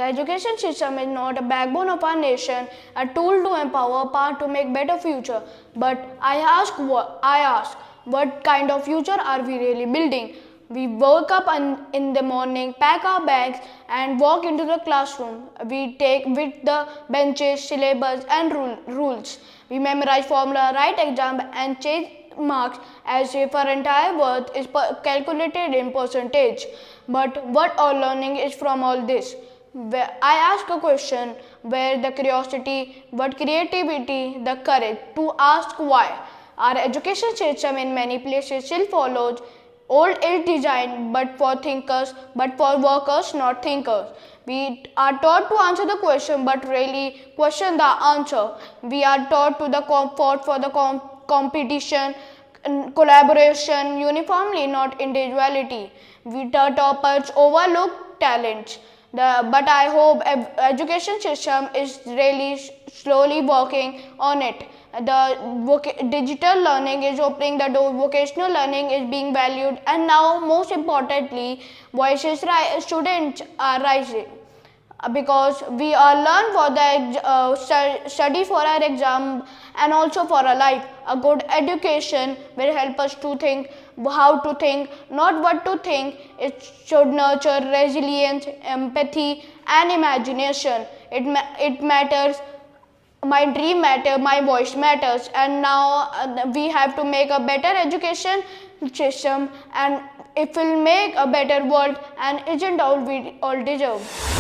The education system is not a backbone of our nation, a tool to empower power to make better future. But I ask, what kind of future are we really building? We wake up in the morning, pack our bags and walk into the classroom. We take with the benches, syllabus and rules. We memorize formula, write exam and change marks as if our entire worth is calculated in percentage. But what all learning is from all this? Where I ask a question, where the curiosity, but creativity, the courage to ask why. Our education system in many places still follows old age design, but for thinkers, but for workers, not thinkers. We are taught to answer the question, but really question the answer. We are taught to the comfort for the competition, collaboration, uniformly, not individuality. We toppers overlook talents. But I hope education system is really slowly working on it. The digital learning is opening the door, vocational learning is being valued, and now most importantly, voices students are rising. Because we learn for the study for our exam and also for our life. A good education will help us to think how to think, not what to think. It should nurture resilience, empathy and imagination. It matters. My dream matters, my voice matters, and now we have to make a better education system, and it will make a better world, and isn't all we all deserve.